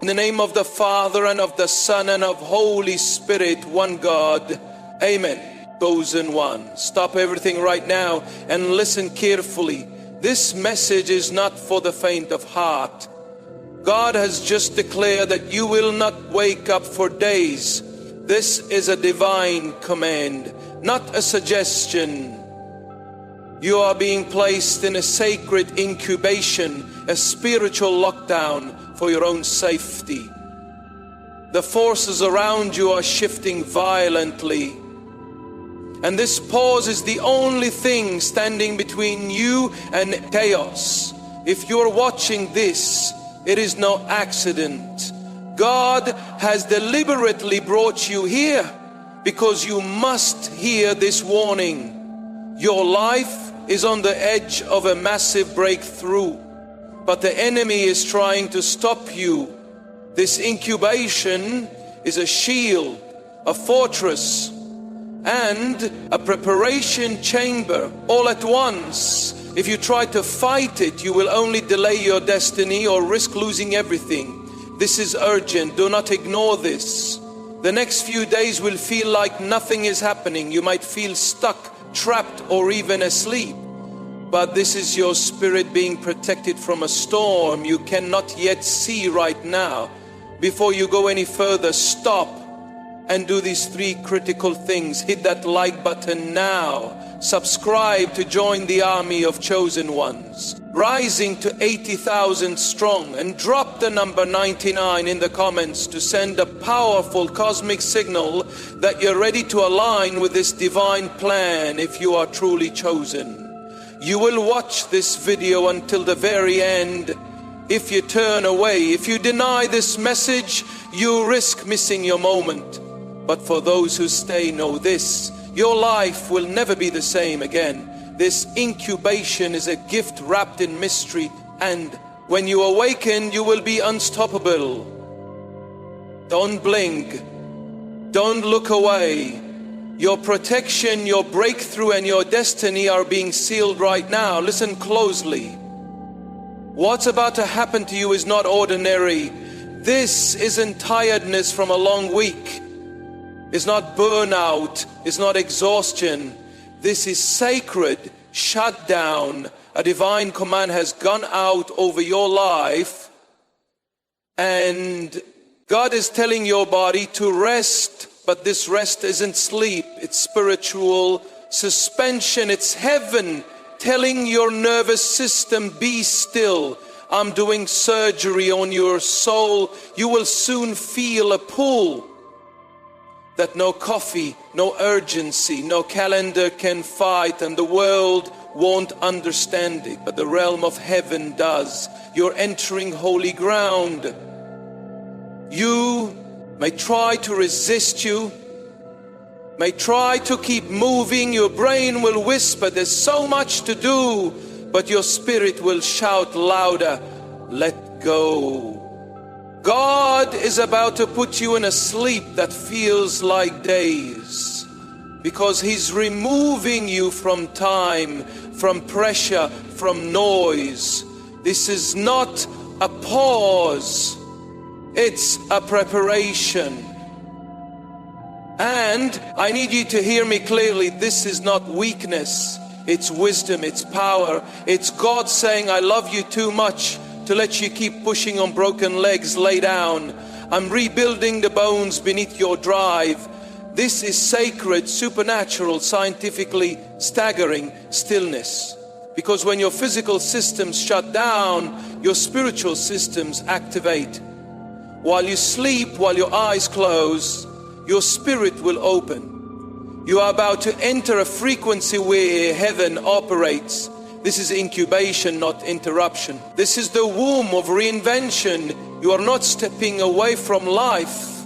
In the name of the Father, and of the Son, and of Holy Spirit, one God. Amen. Chosen one. Stop everything right now and listen carefully. This message is not for the faint of heart. God has just declared that you will not wake up for days. This is a divine command, not a suggestion. You are being placed in a sacred incubation, a spiritual lockdown for your own safety. The forces around you are shifting violently. And this pause is the only thing standing between you and chaos. If you're watching this, it is no accident. God has deliberately brought you here because you must hear this warning. Your life is on the edge of a massive breakthrough, but the enemy is trying to stop you. This incubation is a shield, a fortress, and a preparation chamber all at once. If you try to fight it, you will only delay your destiny or risk losing everything. This is urgent. Do not ignore this. The next few days will feel like nothing is happening. You might feel stuck, trapped, or even asleep. But this is your spirit being protected from a storm you cannot yet see right now. Before you go any further, stop and do these 3 critical things. Hit that like button now. Subscribe to join the army of chosen ones, rising to 80,000 strong, and drop the number 99 in the comments to send a powerful cosmic signal that you're ready to align with this divine plan if you are truly chosen. You will watch this video until the very end. If you turn away, if you deny this message, you risk missing your moment. But for those who stay, know this: your life will never be the same again. This incubation is a gift wrapped in mystery, and when you awaken, you will be unstoppable. Don't blink. Don't look away. Your protection, your breakthrough, and your destiny are being sealed right now. Listen closely. What's about to happen to you is not ordinary. This isn't tiredness from a long week. It's not burnout. It's not exhaustion. This is sacred shutdown. A divine command has gone out over your life, and God is telling your body to rest. But this rest isn't sleep. It's spiritual suspension. It's heaven telling your nervous system, be still. I'm doing surgery on your soul. You will soon feel a pull that no coffee, no urgency, no calendar can fight, and the world won't understand it, but the realm of heaven does. You're entering holy ground. You may try to resist, you may try to keep moving. Your brain will whisper, there's so much to do, but your spirit will shout louder, let go. God is about to put you in a sleep that feels like days, because He's removing you from time, from pressure, from noise. This is not a pause, it's a preparation. And I need you to hear me clearly. This is not weakness, it's wisdom, it's power. It's God saying, I love you too much to let you keep pushing on broken legs. Lay down. I'm rebuilding the bones beneath your drive. This is sacred, supernatural, scientifically staggering stillness. Because when your physical systems shut down, your spiritual systems activate. While you sleep, while your eyes close, your spirit will open. You are about to enter a frequency where heaven operates. This is incubation, not interruption. This is the womb of reinvention. You are not stepping away from life.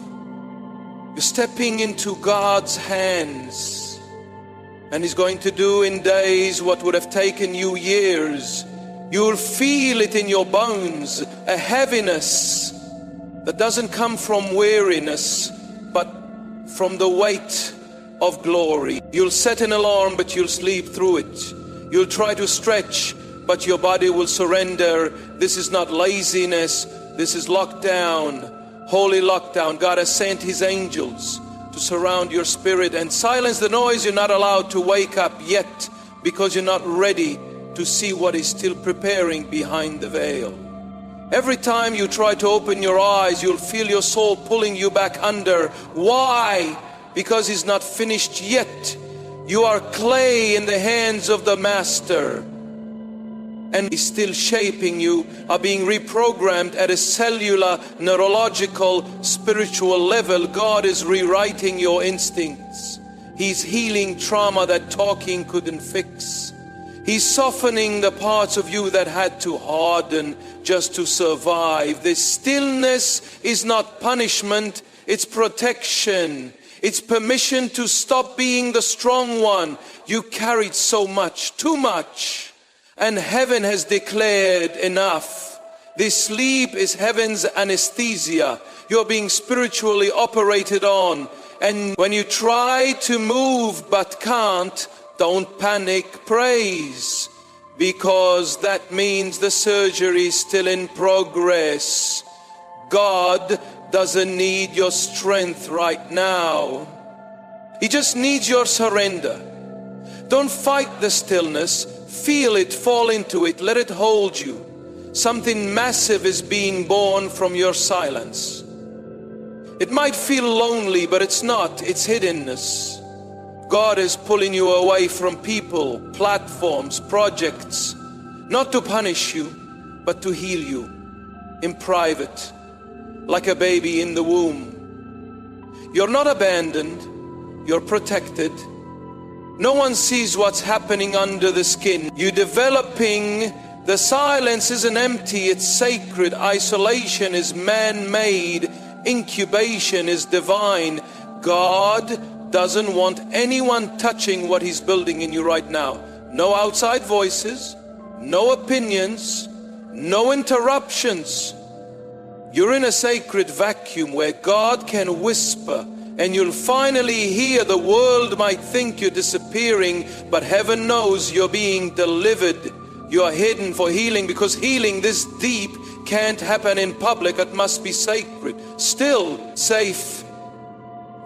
You're stepping into God's hands. And He's going to do in days what would have taken you years. You'll feel it in your bones, a heaviness that doesn't come from weariness, but from the weight of glory. You'll set an alarm, but you'll sleep through it. You'll try to stretch, but your body will surrender. This is not laziness. This is lockdown, holy lockdown. God has sent His angels to surround your spirit and silence the noise. You're not allowed to wake up yet because you're not ready to see what is still preparing behind the veil. Every time you try to open your eyes, you'll feel your soul pulling you back under. Why? Because He's not finished yet. You are clay in the hands of the Master, and He's still shaping you, are being reprogrammed at a cellular, neurological, spiritual level. God is rewriting your instincts. He's healing trauma that talking couldn't fix. He's softening the parts of you that had to harden just to survive. This stillness is not punishment, it's protection. It's permission to stop being the strong one. You carried so much, too much, and heaven has declared enough. This sleep is heaven's anesthesia. You're being spiritually operated on. And when you try to move but can't, don't panic, praise, because that means the surgery is still in progress. God doesn't need your strength right now. He just needs your surrender. Don't fight the stillness. Feel it, fall into it, let it hold you. Something massive is being born from your silence. It might feel lonely, but it's not. It's hiddenness. God is pulling you away from people, platforms, projects, not to punish you, but to heal you in private, like a baby in the womb. You're not abandoned, you're protected. No one sees what's happening under the skin. You're developing. The silence isn't empty, it's sacred. Isolation is man-made. Incubation is divine. God doesn't want anyone touching what He's building in you right now. No outside voices, no opinions, no interruptions. You're in a sacred vacuum where God can whisper, and you'll finally hear. The world might think you're disappearing, but heaven knows you're being delivered. You are hidden for healing, because healing this deep can't happen in public. It must be sacred. Still safe.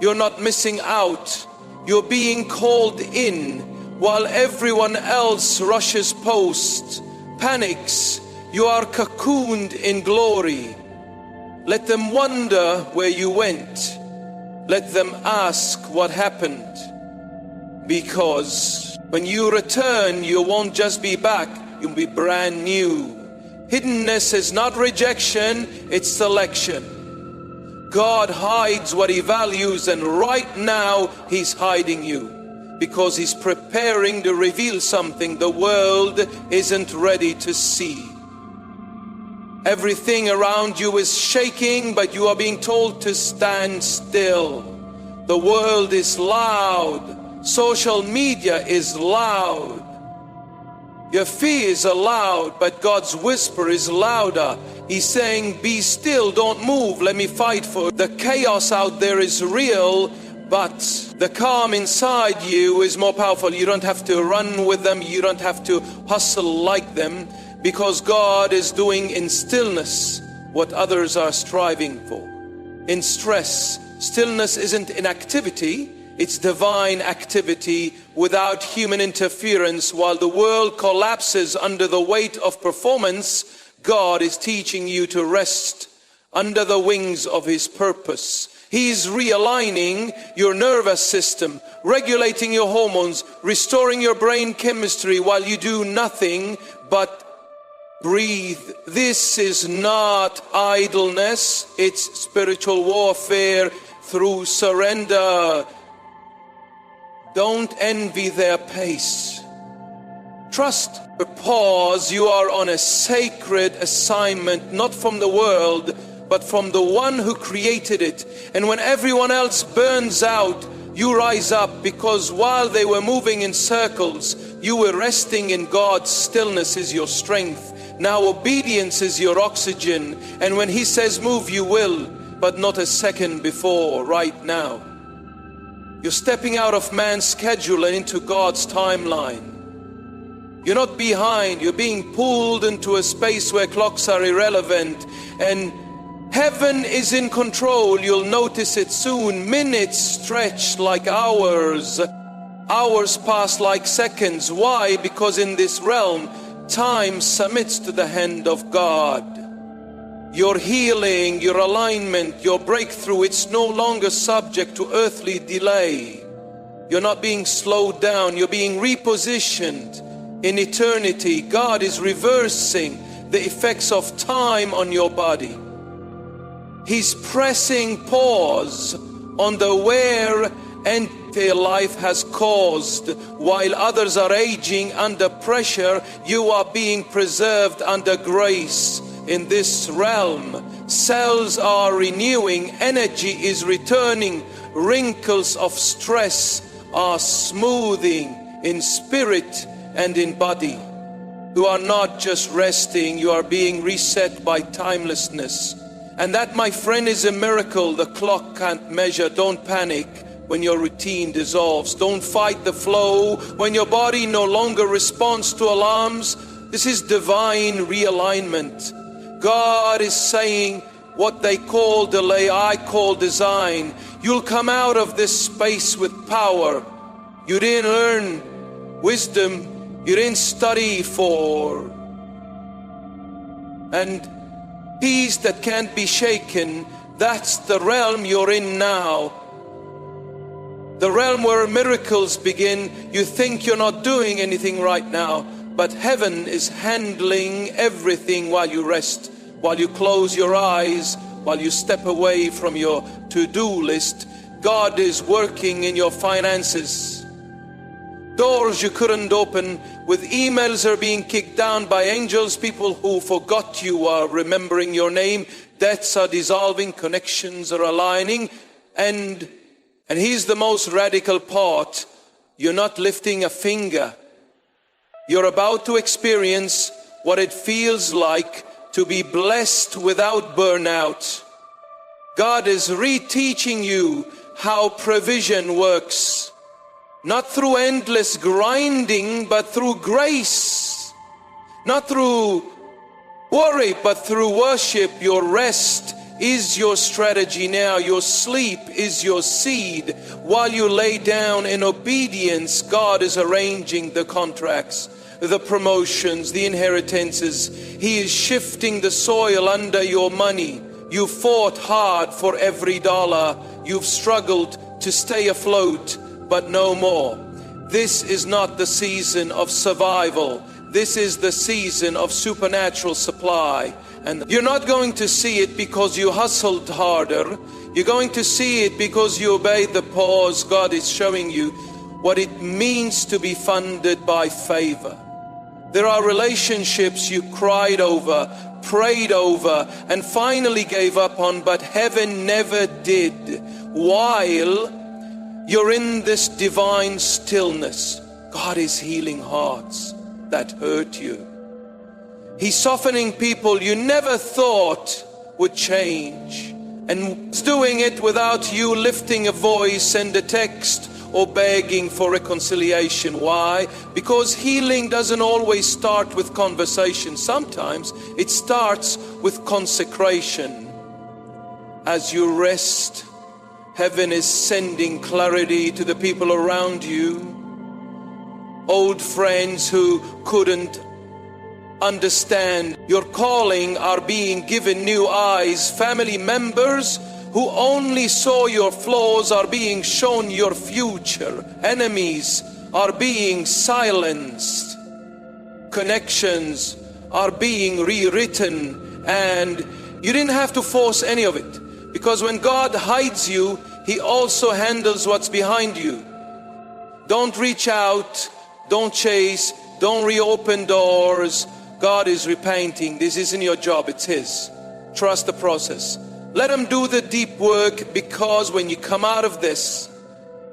You're not missing out. You're being called in while everyone else rushes post, panics. You are cocooned in glory. Let them wonder where you went. Let them ask what happened. Because when you return, you won't just be back, you'll be brand new. Hiddenness is not rejection, it's selection. God hides what He values, and right now He's hiding you because He's preparing to reveal something the world isn't ready to see. Everything around you is shaking, but you are being told to stand still. The world is loud. Social media is loud. Your fears are loud, but God's whisper is louder. He's saying, be still, don't move, let me fight for it. The chaos out there is real, but the calm inside you is more powerful. You don't have to run with them. You don't have to hustle like them. Because God is doing in stillness what others are striving for. In stress, stillness isn't inactivity, it's divine activity without human interference. While the world collapses under the weight of performance, God is teaching you to rest under the wings of His purpose. He's realigning your nervous system, regulating your hormones, restoring your brain chemistry while you do nothing but breathe. This is not idleness, it's spiritual warfare through surrender. Don't envy their pace. Trust. Pause. You are on a sacred assignment, not from the world, but from the one who created it. And when everyone else burns out, you rise up, because while they were moving in circles, you were resting in God's stillness is your strength. Now obedience is your oxygen, and when He says move, you will, but not a second before, right now. You're stepping out of man's schedule and into God's timeline. You're not behind, you're being pulled into a space where clocks are irrelevant, and Heaven is in control. You'll notice it soon. Minutes stretch like hours. Hours pass like seconds. Why? Because in this realm, time submits to the hand of God. Your healing, your alignment, your breakthrough, it's no longer subject to earthly delay. You're not being slowed down. You're being repositioned in eternity. God is reversing the effects of time on your body. He's pressing pause on the wear and tear life has caused. While others are aging under pressure, you are being preserved under grace. In this realm, cells are renewing, energy is returning, wrinkles of stress are smoothing in spirit and in body. You are not just resting, you are being reset by timelessness. And that, my friend, is a miracle the clock can't measure. Don't panic when your routine dissolves. Don't fight the flow when your body no longer responds to alarms. This is divine realignment. God is saying what they call delay, I call design. You'll come out of this space with power. You didn't earn wisdom, you didn't study for. And peace that can't be shaken, that's the realm you're in now. The realm where miracles begin. You think you're not doing anything right now, but heaven is handling everything while you rest, while you close your eyes, while you step away from your to-do list. God is working in your finances. Doors you couldn't open, with emails are being kicked down by angels. People who forgot you are remembering your name. Debts are dissolving, connections are aligning. And here's the most radical part. You're not lifting a finger. You're about to experience what it feels like to be blessed without burnout. God is reteaching you how provision works. Not through endless grinding, but through grace. Not through worry, but through worship. Your rest is your strategy now. Your sleep is your seed. While you lay down in obedience, God is arranging the contracts, the promotions, the inheritances. He is shifting the soil under your money. You fought hard for every dollar. You've struggled to stay afloat, but no more. This is not the season of survival. This is the season of supernatural supply. And you're not going to see it because you hustled harder. You're going to see it because you obeyed the pause. God is showing you what it means to be funded by favor. There are relationships you cried over, prayed over, and finally gave up on, but heaven never did. While you're in this divine stillness, God is healing hearts that hurt you. He's softening people you never thought would change, and He's doing it without you lifting a voice and a text or begging for reconciliation. Why? Because healing doesn't always start with conversation. Sometimes it starts with consecration. As you rest, heaven is sending clarity to the people around you. Old friends who couldn't understand your calling are being given new eyes. Family members who only saw your flaws are being shown your future. Enemies are being silenced. Connections are being rewritten, and you didn't have to force any of it, because when God hides you, He also handles what's behind you. Don't reach out, don't chase, don't reopen doors. God is repainting. This isn't your job, it's His. Trust the process. Let Him do the deep work, because when you come out of this,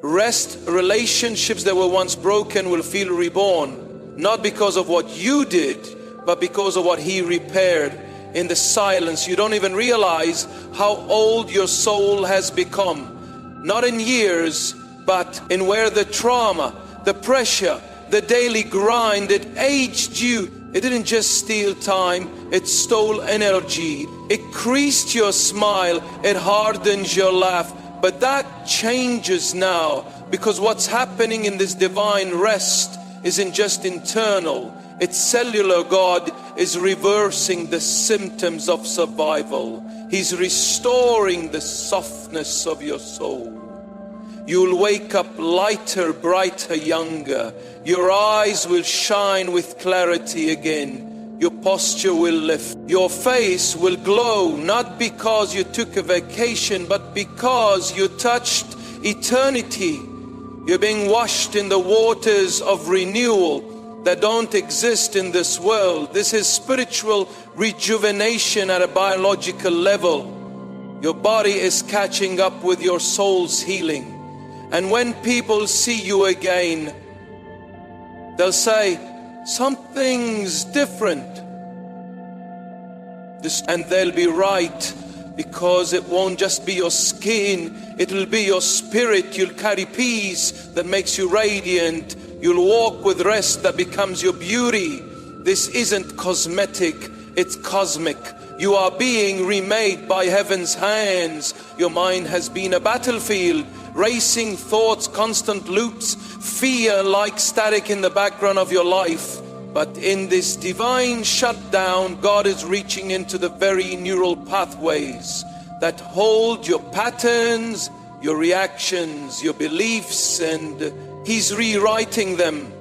rest, relationships that were once broken will feel reborn. Not because of what you did, but because of what He repaired. In the silence, you don't even realize how old your soul has become. Not in years, but in where the trauma, the pressure, the daily grind that aged you It didn't just steal time, it stole energy. It creased your smile, it hardens your laugh. But that changes now, because what's happening in this divine rest isn't just internal, it's cellular. God is reversing the symptoms of survival. He's restoring the softness of your soul. You'll wake up lighter, brighter, younger. Your eyes will shine with clarity again. Your posture will lift. Your face will glow, not because you took a vacation, but because you touched eternity. You're being washed in the waters of renewal that don't exist in this world. This is spiritual rejuvenation at a biological level. Your body is catching up with your soul's healing. And when people see you again, they'll say, something's different. And they'll be right, because it won't just be your skin, it'll be your spirit. You'll carry peace that makes you radiant. You'll walk with rest that becomes your beauty. This isn't cosmetic, it's cosmic. You are being remade by heaven's hands. Your mind has been a battlefield, racing thoughts, constant loops, fear like static in the background of your life. But in this divine shutdown, God is reaching into the very neural pathways that hold your patterns, your reactions, your beliefs, and He's rewriting them.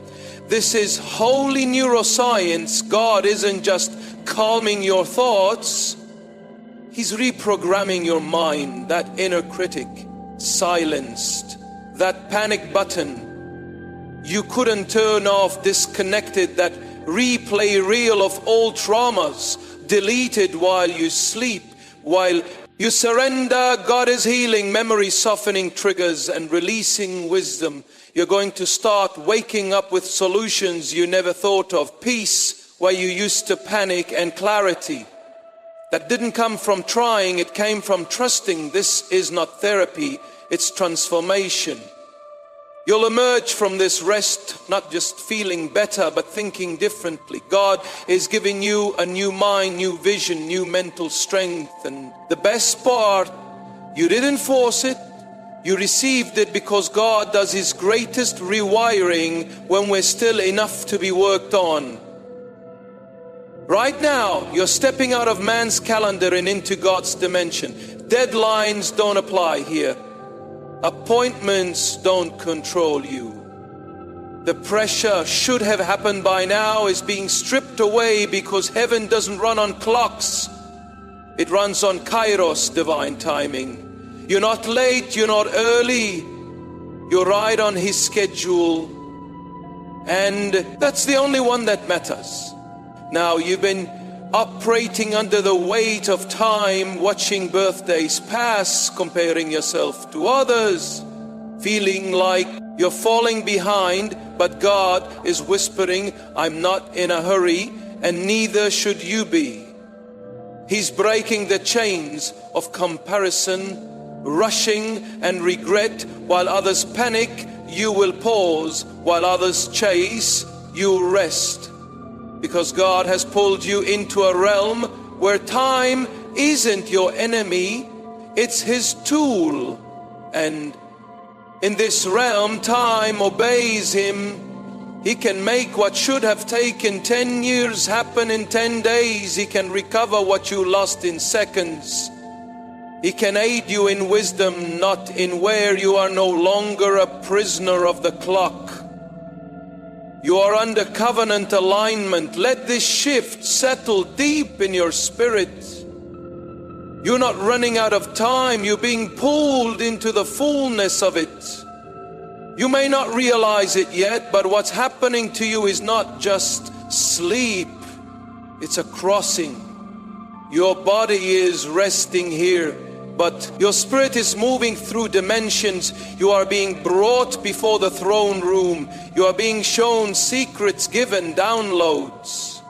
This is holy neuroscience. God isn't just calming your thoughts, He's reprogramming your mind. That inner critic silenced, that panic button you couldn't turn off, disconnected, that replay reel of old traumas, deleted while you sleep, while you surrender. God is healing memory, softening triggers and releasing wisdom. You're going to start waking up with solutions you never thought of. Peace where you used to panic, and clarity that didn't come from trying, it came from trusting. This is not therapy, it's transformation. You'll emerge from this rest not just feeling better, but thinking differently. God is giving you a new mind, new vision, new mental strength. And the best part, you didn't force it. You received it, because God does His greatest rewiring when we're still enough to be worked on. Right now, you're stepping out of man's calendar and into God's dimension. Deadlines don't apply here. Appointments don't control you. The pressure should have happened by now is being stripped away, because heaven doesn't run on clocks. It runs on Kairos, divine timing. You're not late, you're not early. You're right on His schedule. And that's the only one that matters. Now, you've been operating under the weight of time, watching birthdays pass, comparing yourself to others, feeling like you're falling behind, but God is whispering, I'm not in a hurry, and neither should you be. He's breaking the chains of comparison, rushing and regret. While others panic, you will pause. While others chase, you rest. Because God has pulled you into a realm where time isn't your enemy, it's His tool. And in this realm, time obeys Him. He can make what should have taken 10 years happen in 10 days. He can recover what you lost in seconds. He can aid you in wisdom, not in where you are no longer a prisoner of the clock. You are under covenant alignment. Let this shift settle deep in your spirit. You're not running out of time. You're being pulled into the fullness of it. You may not realize it yet, but what's happening to you is not just sleep. It's a crossing. Your body is resting here, but your spirit is moving through dimensions. You are being brought before the throne room. You are being shown secrets, given downloads.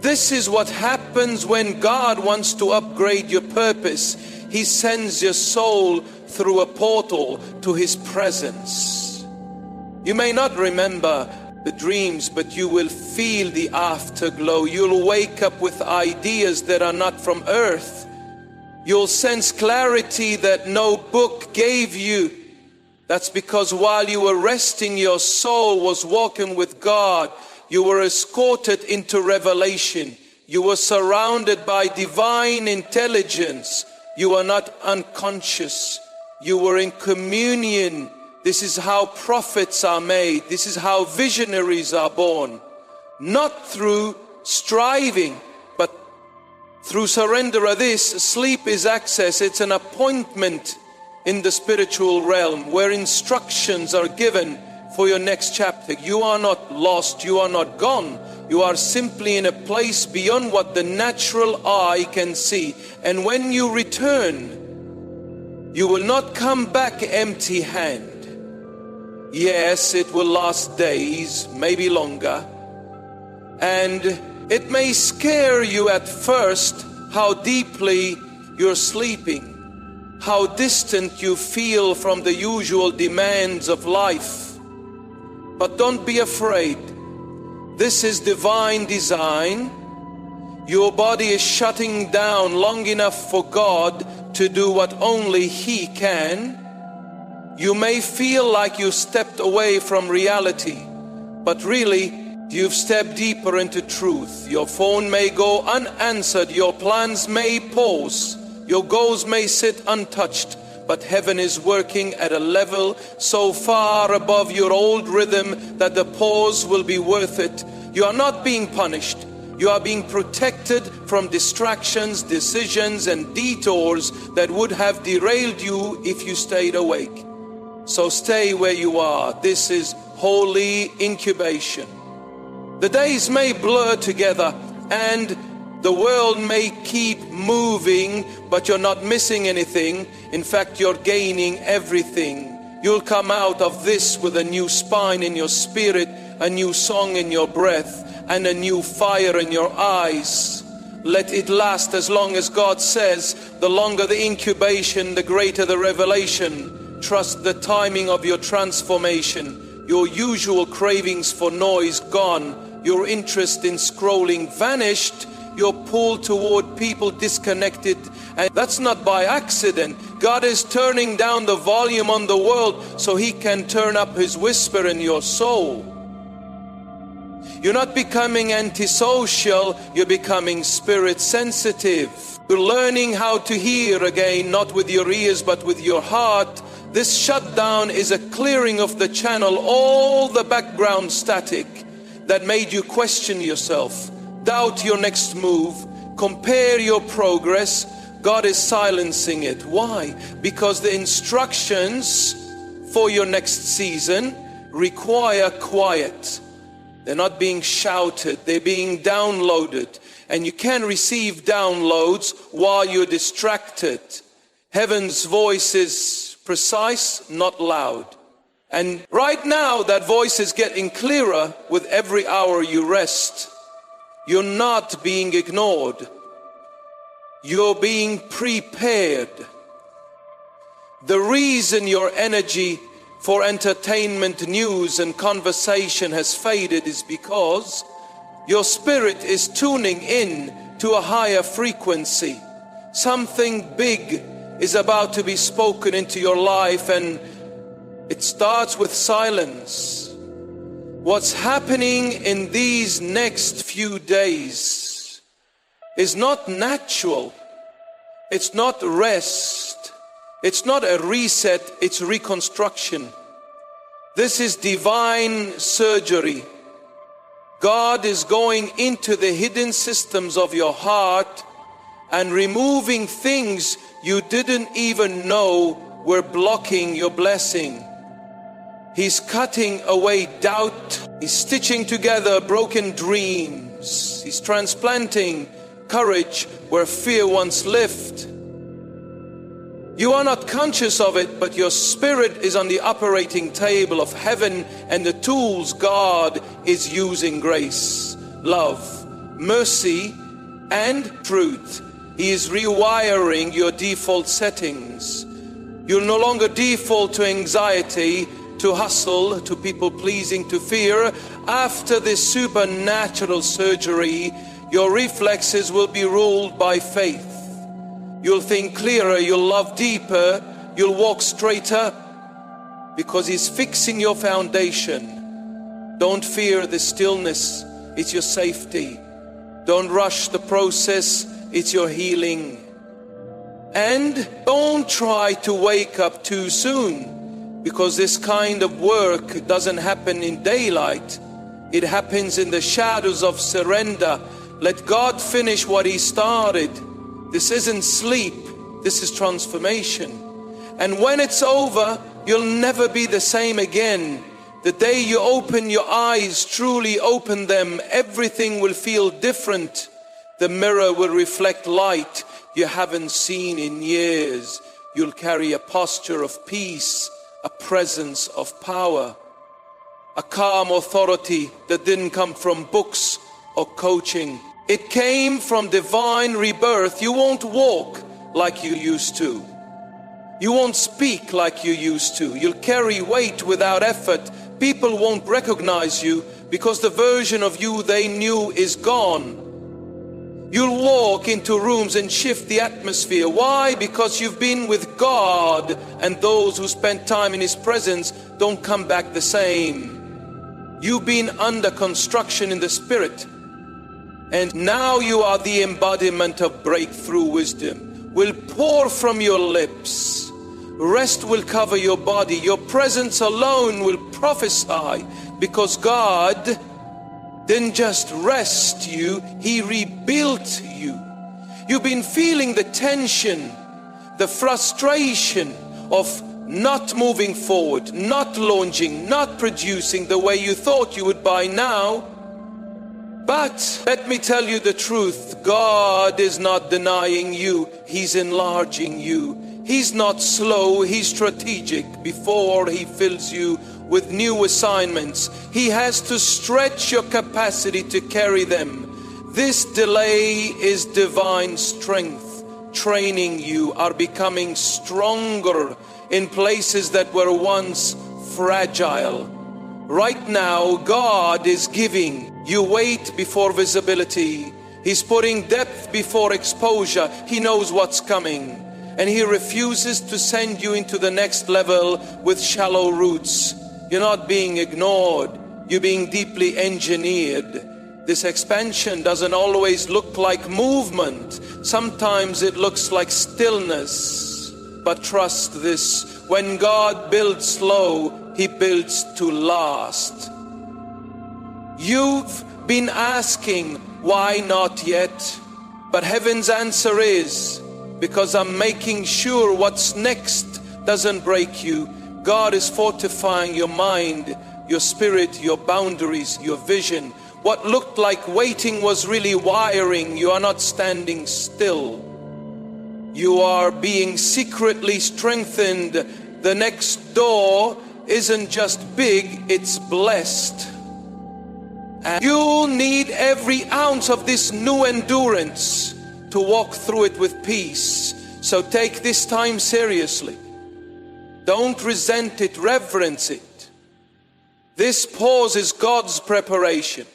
This is what happens when God wants to upgrade your purpose. He sends your soul through a portal to His presence. You may not remember, the dreams, but you will feel the afterglow. You'll wake up with ideas that are not from earth. You'll sense clarity that no book gave you. That's because while you were resting, your soul was walking with God. You were escorted into revelation. You were surrounded by divine intelligence. You were not unconscious. You were in communion. This is how prophets are made. This is how visionaries are born. Not through striving, but through surrender of this. Sleep is access. It's an appointment in the spiritual realm where instructions are given for your next chapter. You are not lost. You are not gone. You are simply in a place beyond what the natural eye can see. And when you return, you will not come back empty-handed. Yes, it will last days, maybe longer. And it may scare you at first how deeply you're sleeping, how distant you feel from the usual demands of life. But don't be afraid. This is divine design. Your body is shutting down long enough for God to do what only He can. You may feel like you stepped away from reality, but really, you've stepped deeper into truth. Your phone may go unanswered, your plans may pause, your goals may sit untouched, but heaven is working at a level so far above your old rhythm that the pause will be worth it. You are not being punished. You are being protected from distractions, decisions, and detours that would have derailed you if you stayed awake. So stay where you are. This is holy incubation. The days may blur together and the world may keep moving, but you're not missing anything. In fact, you're gaining everything. You'll come out of this with a new spine in your spirit, a new song in your breath, and a new fire in your eyes. Let it last as long as God says. The longer the incubation, the greater the revelation. Trust the timing of your transformation. Your usual cravings for noise gone. Your interest in scrolling vanished. Your pull toward people disconnected. And that's not by accident. God is turning down the volume on the world so He can turn up His whisper in your soul. You're not becoming antisocial, you're becoming spirit sensitive. You're learning how to hear again, not with your ears but with your heart. This shutdown is a clearing of the channel, all the background static that made you question yourself, doubt your next move, compare your progress. God is silencing it. Why? Because the instructions for your next season require quiet. They're not being shouted, they're being downloaded. And you can receive downloads while you're distracted. Heaven's voice is precise, not loud. And right now that voice is getting clearer with every hour you rest. You're not being ignored. You're being prepared. The reason your energy for entertainment, news, and conversation has faded is because your spirit is tuning in to a higher frequency. Something big is about to be spoken into your life, and it starts with silence. What's happening in these next few days is not natural. It's not rest. It's not a reset, it's reconstruction. This is divine surgery. God is going into the hidden systems of your heart and removing things you didn't even know were blocking your blessing. He's cutting away doubt. He's stitching together broken dreams. He's transplanting courage where fear once lived. You are not conscious of it, but your spirit is on the operating table of heaven, and the tools God is using: grace, love, mercy, and truth. He is rewiring your default settings. You'll no longer default to anxiety, to hustle, to people pleasing, to fear. after this supernatural surgery, your reflexes will be ruled by faith. You'll think clearer, you'll love deeper, you'll walk straighter, because He's fixing your foundation. Don't fear the stillness, it's your safety. Don't rush the process, it's your healing. And don't try to wake up too soon, because this kind of work doesn't happen in daylight. It happens in the shadows of surrender. Let God finish what He started. This isn't sleep, this is transformation. And when it's over, you'll never be the same again. The day you open your eyes, truly open them, everything will feel different. The mirror will reflect light you haven't seen in years. You'll carry a posture of peace, a presence of power, a calm authority that didn't come from books or coaching. It came from divine rebirth. You won't walk like you used to. You won't speak like you used to. You'll carry weight without effort. People won't recognize you because the version of you they knew is gone. You'll walk into rooms and shift the atmosphere. Why? Because you've been with God, and those who spend time in His presence don't come back the same. You've been under construction in the Spirit, and now you are the embodiment of breakthrough wisdom. Will pour from your lips. Rest will cover your body. Your presence alone will prophesy, because God didn't just rest you, He rebuilt you. You've been feeling the tension, the frustration of not moving forward, not launching, not producing the way you thought you would by now. But let me tell you the truth, God is not denying you, He's enlarging you. He's not slow, He's strategic. Before He fills you with new assignments, He has to stretch your capacity to carry them. This delay is divine strength. Training you are becoming stronger in places that were once fragile. Right now, God is giving you weight before visibility. He's putting depth before exposure. He knows what's coming, and He refuses to send you into the next level with shallow roots. You're not being ignored, you're being deeply engineered. This expansion doesn't always look like movement. Sometimes it looks like stillness. But trust this, when God builds slow, He builds to last. You've been asking, why not yet? But heaven's answer is, because I'm making sure what's next doesn't break you. God is fortifying your mind, your spirit, your boundaries, your vision. What looked like waiting was really wiring. You are not standing still. You are being secretly strengthened. The next door isn't just big, it's blessed. And you'll need every ounce of this new endurance to walk through it with peace. So take this time seriously. Don't resent it, reverence it. This pause is God's preparation.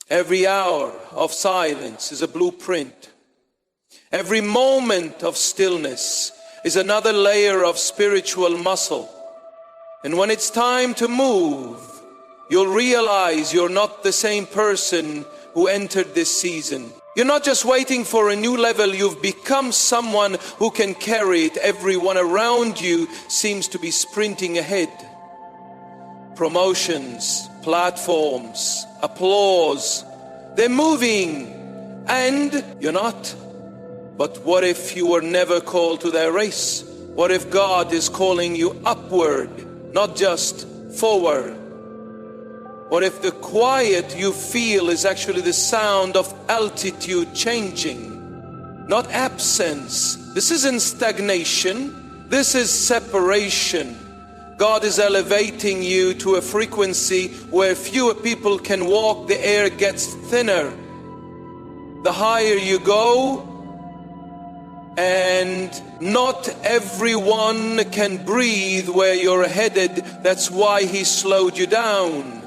Every hour of silence is a blueprint. Every moment of stillness is another layer of spiritual muscle. And when it's time to move, you'll realize you're not the same person who entered this season. You're not just waiting for a new level, you've become someone who can carry it. Everyone around you seems to be sprinting ahead. Promotions, platforms, applause, they're moving, and you're not. But what if you were never called to their race? What if God is calling you upward, not just forward? What if the quiet you feel is actually the sound of altitude changing, not absence? This isn't stagnation, this is separation. God is elevating you to a frequency where fewer people can walk, the air gets thinner. The higher you go, and not everyone can breathe where you're headed. That's why He slowed you down.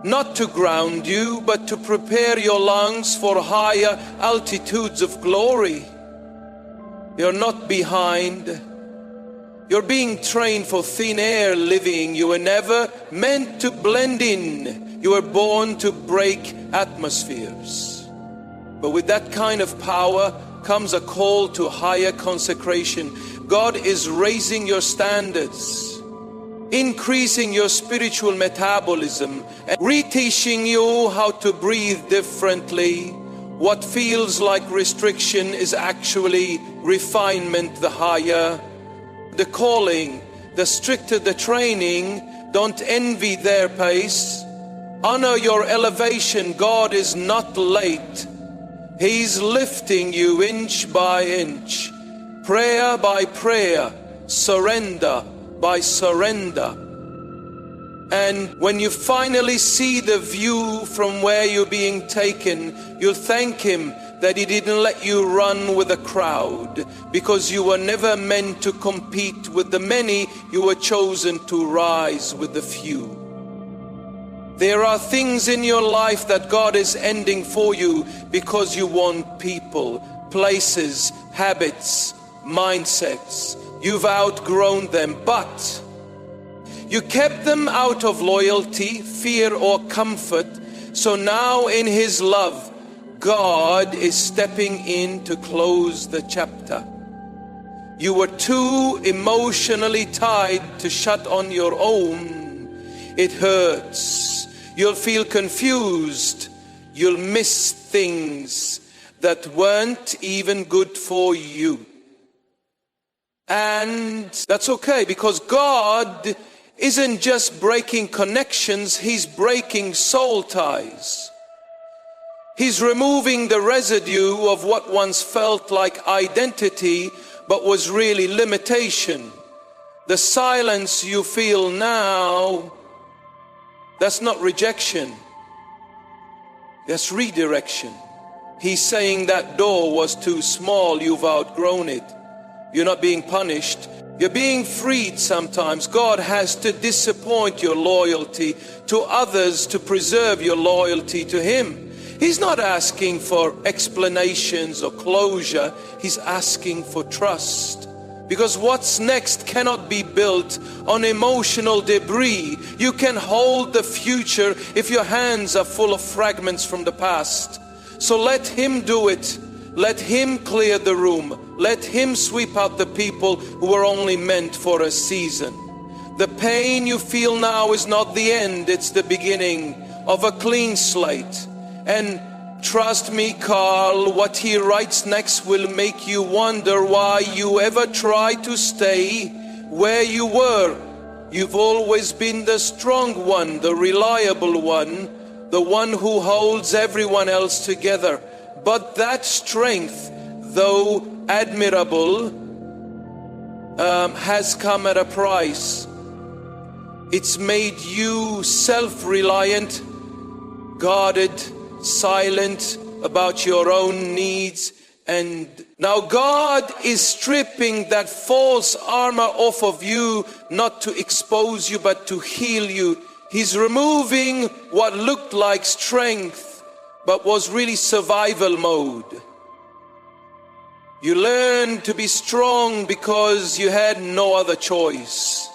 not to ground you, but to prepare your lungs for higher altitudes of glory. You're not behind. You're being trained for thin air living. You were never meant to blend in. You were born to break atmospheres. But with that kind of power comes a call to higher consecration. God is raising your standards, increasing your spiritual metabolism, and reteaching you how to breathe differently. What feels like restriction is actually refinement. The higher the calling, the stricter the training. Don't envy their pace. Honor your elevation. God is not late. He's lifting you inch by inch, prayer by prayer, surrender by surrender. And when you finally see the view from where you're being taken, you'll thank Him that He didn't let you run with a crowd, because you were never meant to compete with the many. You were chosen to rise with the few. There are things in your life that God is ending for you because you want people, places, habits, mindsets. You've outgrown them, but you kept them out of loyalty, fear, or comfort. So now in His love, God is stepping in to close the chapter. You were too emotionally tied to shut on your own. It hurts. You'll feel confused. You'll miss things that weren't even good for you. And that's okay, because God isn't just breaking connections, He's breaking soul ties. He's removing the residue of what once felt like identity but was really limitation. The silence you feel now, that's not rejection, that's redirection. He's saying that door was too small, you've outgrown it. You're not being punished, you're being freed sometimes. God has to disappoint your loyalty to others to preserve your loyalty to Him. He's not asking for explanations or closure, He's asking for trust. Because what's next cannot be built on emotional debris. You can hold the future if your hands are full of fragments from the past. So let Him do it. Let Him clear the room. Let Him sweep out the people who are only meant for a season. The pain you feel now is not the end, it's the beginning of a clean slate. And trust me, Carl, what He writes next will make you wonder why you ever tried to stay where you were. You've always been the strong one, the reliable one, the one who holds everyone else together. But that strength, though admirable, has come at a price. It's made you self-reliant, guarded, silent about your own needs. And now God is stripping that false armor off of you, not to expose you, but to heal you. He's removing what looked like strength, but was really survival mode. You learned to be strong because you had no other choice.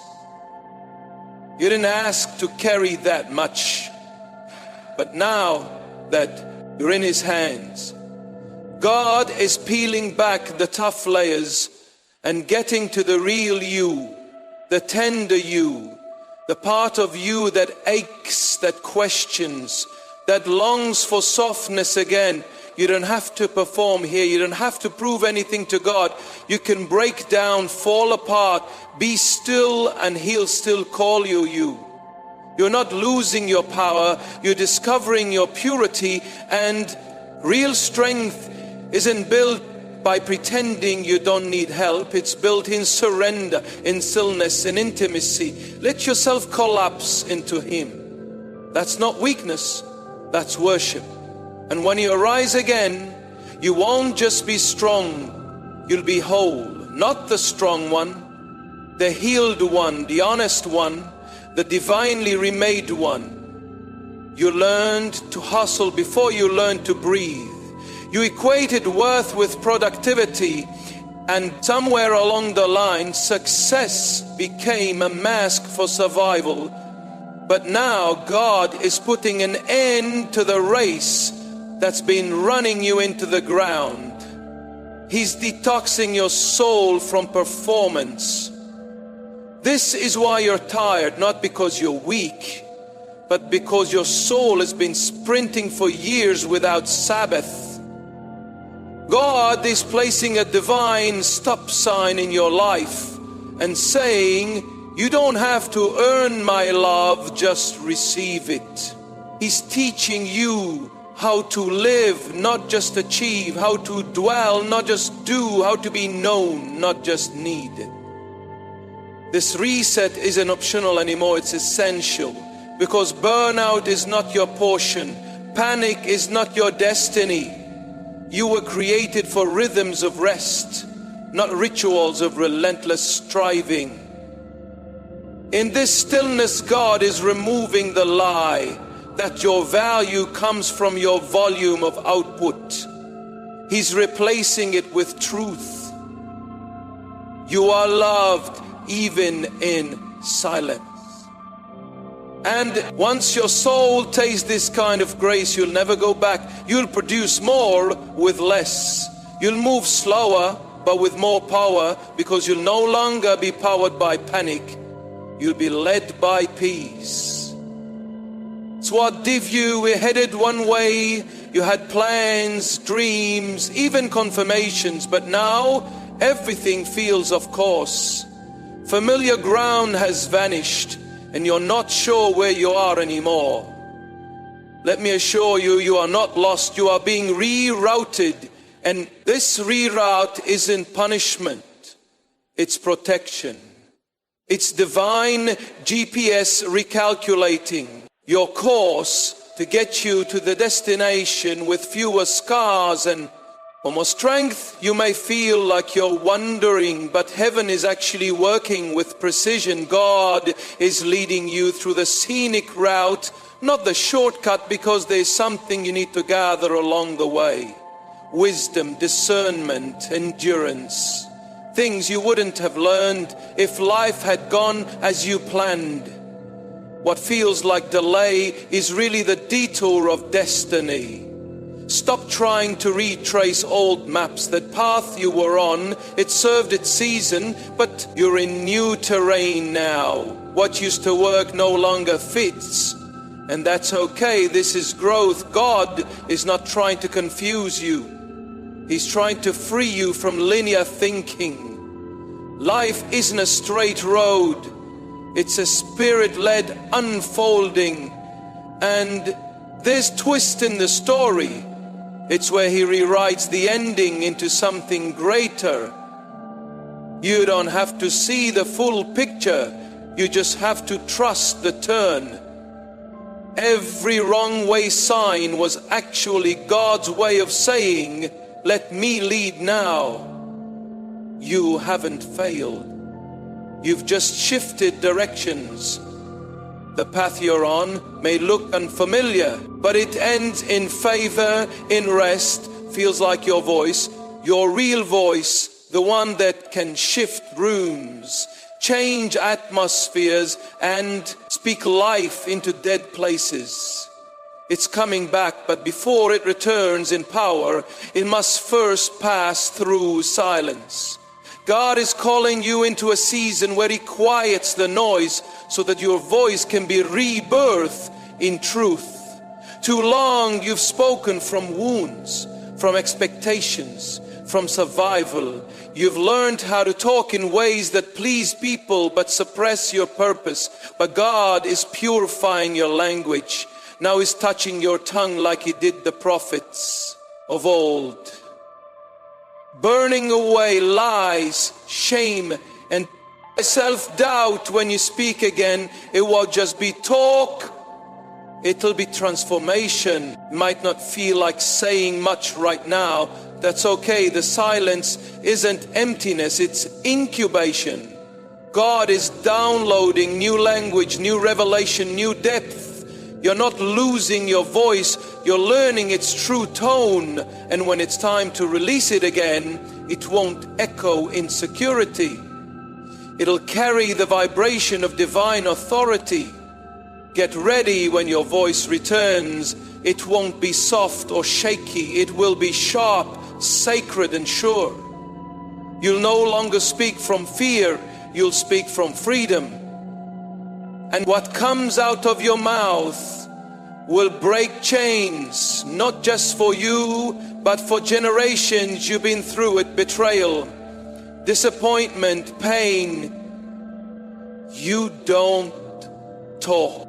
You didn't ask to carry that much. But now that you're in His hands, God is peeling back the tough layers and getting to the real you, the tender you, the part of you that aches, that questions, that longs for softness again. You don't have to perform here. You don't have to prove anything to God. You can break down, fall apart, be still, and He'll still call you. You're not losing your power. You're discovering your purity. And real strength isn't built by pretending you don't need help. It's built in surrender, in stillness, in intimacy. Let yourself collapse into Him. That's not weakness. That's worship. And when you arise again, you won't just be strong, you'll be whole. Not the strong one, the healed one, the honest one, the divinely remade one. You learned to hustle before you learned to breathe. You equated worth with productivity, and somewhere along the line, success became a mask for survival. But now God is putting an end to the race that's been running you into the ground. He's detoxing your soul from performance. This is why you're tired, not because you're weak, but because your soul has been sprinting for years without Sabbath. God is placing a divine stop sign in your life and saying, you don't have to earn my love, just receive it. He's teaching you how to live, not just achieve, how to dwell, not just do, how to be known, not just need. This reset isn't optional anymore, it's essential, because burnout is not your portion. Panic is not your destiny. You were created for rhythms of rest, not rituals of relentless striving. In this stillness, God is removing the lie that your value comes from your volume of output. He's replacing it with truth. You are loved even in silence. And once your soul tastes this kind of grace, you'll never go back. You'll produce more with less. You'll move slower, but with more power, because you'll no longer be powered by panic. You'll be led by peace. It's what div you were headed one way. You had plans, dreams, even confirmations, but now everything feels off course. Familiar ground has vanished, and you're not sure where you are anymore. Let me assure you, you are not lost. You are being rerouted, and this reroute isn't punishment, it's protection. It's divine GPS recalculating your course to get you to the destination with fewer scars and more strength. You may feel like you're wandering, but heaven is actually working with precision. God is leading you through the scenic route, not the shortcut, because there's something you need to gather along the way. Wisdom, discernment, endurance. Things you wouldn't have learned if life had gone as you planned. What feels like delay is really the detour of destiny. Stop trying to retrace old maps. That path you were on, it served its season, but you're in new terrain now. What used to work no longer fits, and that's okay. This is growth. God is not trying to confuse you. He's trying to free you from linear thinking. Life isn't a straight road. It's a spirit-led unfolding, and there's twist in the story. It's where he rewrites the ending into something greater. You don't have to see the full picture. You just have to trust the turn. Every wrong way sign was actually God's way of saying, let me lead now. You haven't failed. You've just shifted directions. The path you're on may look unfamiliar, but it ends in favor, in rest. Feels like your voice, your real voice, the one that can shift rooms, change atmospheres, and speak life into dead places. It's coming back, but before it returns in power, it must first pass through silence. God is calling you into a season where He quiets the noise so that your voice can be rebirthed in truth. Too long you've spoken from wounds, from expectations, from survival. You've learned how to talk in ways that please people but suppress your purpose. But God is purifying your language. Now He's touching your tongue like He did the prophets of old. Burning away lies, shame, and self-doubt. When you speak again, it won't just be talk, it'll be transformation. It might not feel like saying much right now. That's okay. The silence isn't emptiness, it's incubation. God is downloading new language, new revelation, new depth. You're not losing your voice, you're learning its true tone. And when it's time to release it again, it won't echo insecurity. It'll carry the vibration of divine authority. Get ready when your voice returns. It won't be soft or shaky. It will be sharp, sacred, and sure. You'll no longer speak from fear. You'll speak from freedom. And what comes out of your mouth will break chains, not just for you, but for generations you've been through it. Betrayal, disappointment, pain. You don't talk.